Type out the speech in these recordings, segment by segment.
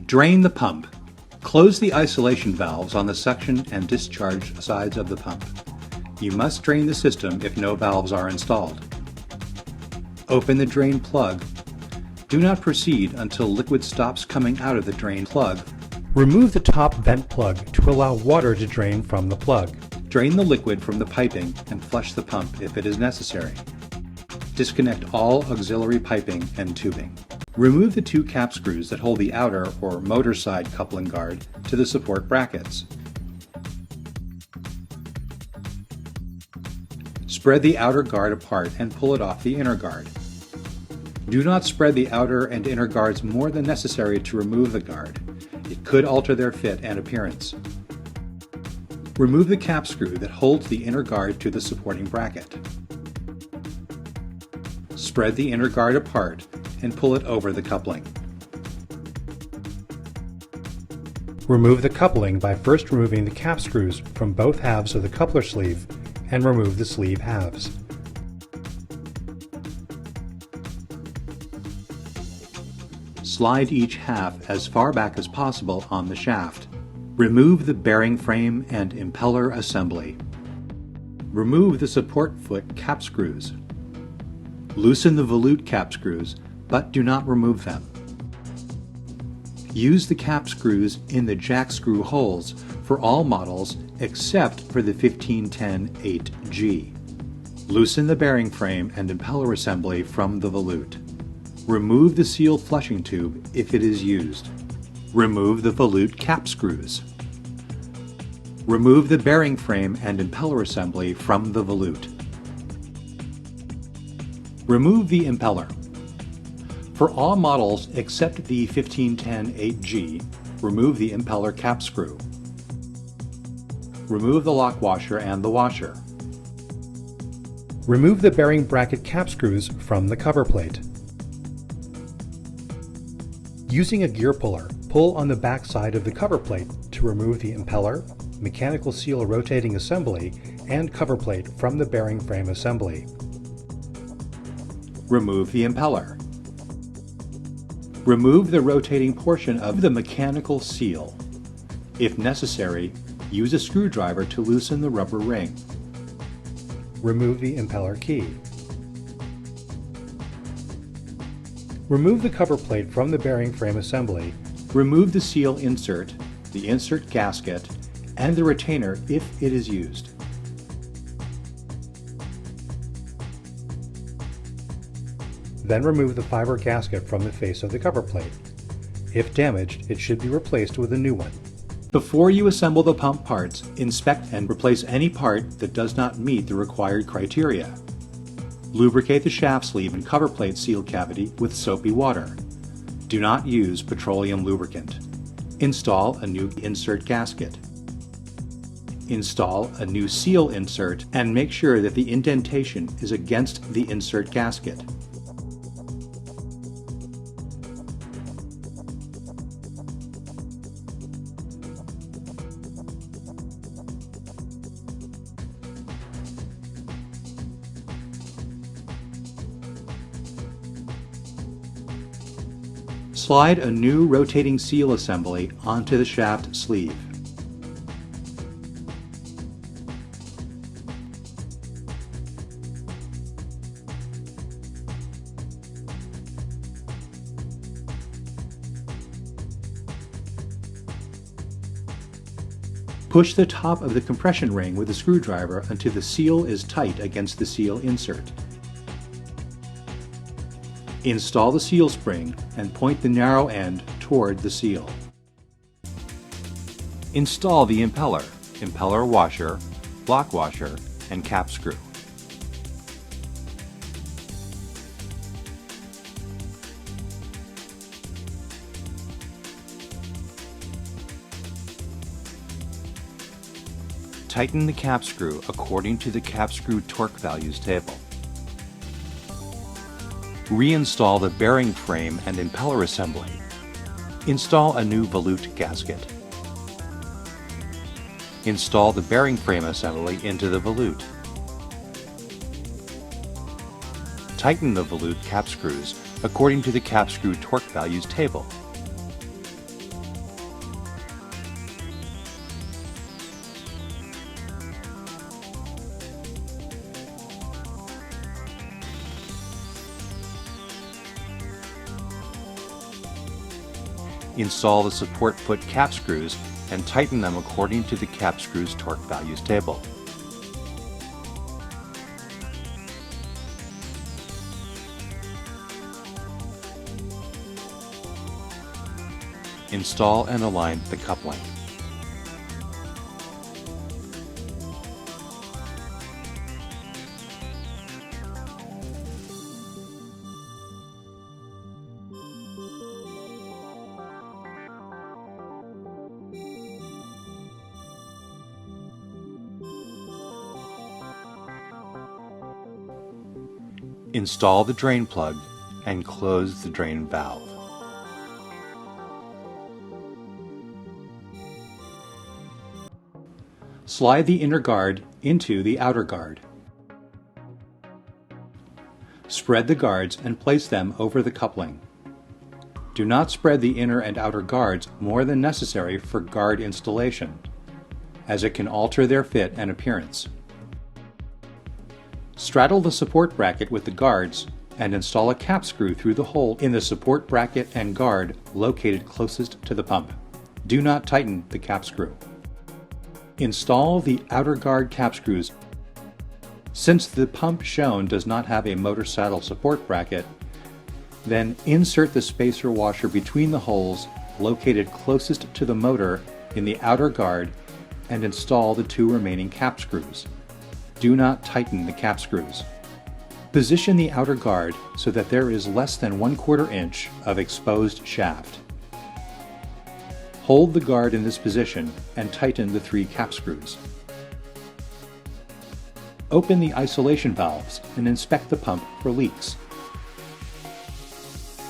Drain the pump. Close the isolation valves on the suction and discharge sides of the pump. You must drain the system if no valves are installed. Open the drain plug. Do not proceed until liquid stops coming out of the drain plug. Remove the top vent plug to allow water to drain from the plug. Drain the liquid from the piping and flush the pump if it is necessary. Disconnect all auxiliary piping and tubing. Remove the two cap screws that hold the outer or motor side coupling guard to the support brackets. Spread the outer guard apart and pull it off the inner guard. Do not spread the outer and inner guards more than necessary to remove the guard. It could alter their fit and appearance. Remove the cap screw that holds the inner guard to the supporting bracket. Spread the inner guard apart and pull it over the coupling. Remove the coupling by first removing the cap screws from both halves of the coupler sleeve and remove the sleeve halves. Slide each half as far back as possible on the shaft. Remove the bearing frame and impeller assembly. Remove the support foot cap screws. Loosen the volute cap screws, but do not remove them. Use the cap screws in the jack screw holes for all models except for the 1510-8G. Loosen the bearing frame and impeller assembly from the volute. Remove the seal flushing tube if it is used. Remove the volute cap screws. Remove the bearing frame and impeller assembly from the volute. Remove the impeller. For all models except the 1510-8G, remove the impeller cap screw. Remove the lock washer and the washer. Remove the bearing bracket cap screws from the cover plate. Using a gear puller, pull on the back side of the cover plate to remove the impeller, mechanical seal rotating assembly, and cover plate from the bearing frame assembly. Remove the impeller. Remove the rotating portion of the mechanical seal. If necessary, use a screwdriver to loosen the rubber ring. Remove the impeller key. Remove the cover plate from the bearing frame assembly. Remove the seal insert, the insert gasket, and the retainer if it is used. Then remove the fiber gasket from the face of the cover plate. If damaged, it should be replaced with a new one. Before you assemble the pump parts, inspect and replace any part that does not meet the required criteria. Lubricate the shaft sleeve and cover plate seal cavity with soapy water. Do not use petroleum lubricant. Install a new insert gasket. Install a new seal insert and make sure that the indentation is against the insert gasket. Slide a new rotating seal assembly onto the shaft sleeve. Push the top of the compression ring with a screwdriver until the seal is tight against the seal insert. Install the seal spring and point the narrow end toward the seal. Install the impeller washer, block washer, and cap screw. Tighten the cap screw according to the cap screw torque values table. Reinstall the bearing frame and impeller assembly. Install a new volute gasket. Install the bearing frame assembly into the volute. Tighten the volute cap screws according to the cap screw torque values table. Install the support foot cap screws and tighten them according to the cap screws torque values table. Install and align the coupling. Install the drain plug and close the drain valve. Slide the inner guard into the outer guard. Spread the guards and place them over the coupling. Do not spread the inner and outer guards more than necessary for guard installation, as it can alter their fit and appearance. Straddle the support bracket with the guards and install a cap screw through the hole in the support bracket and guard located closest to the pump. Do not tighten the cap screw. Install the outer guard cap screws. Since the pump shown does not have a motor saddle support bracket, then insert the spacer washer between the holes located closest to the motor in the outer guard and install the 2 remaining cap screws. Do not tighten the cap screws. Position the outer guard so that there is less than 1/4 inch of exposed shaft. Hold the guard in this position and tighten the 3 cap screws. Open the isolation valves and inspect the pump for leaks.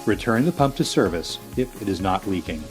Return the pump to service if it is not leaking.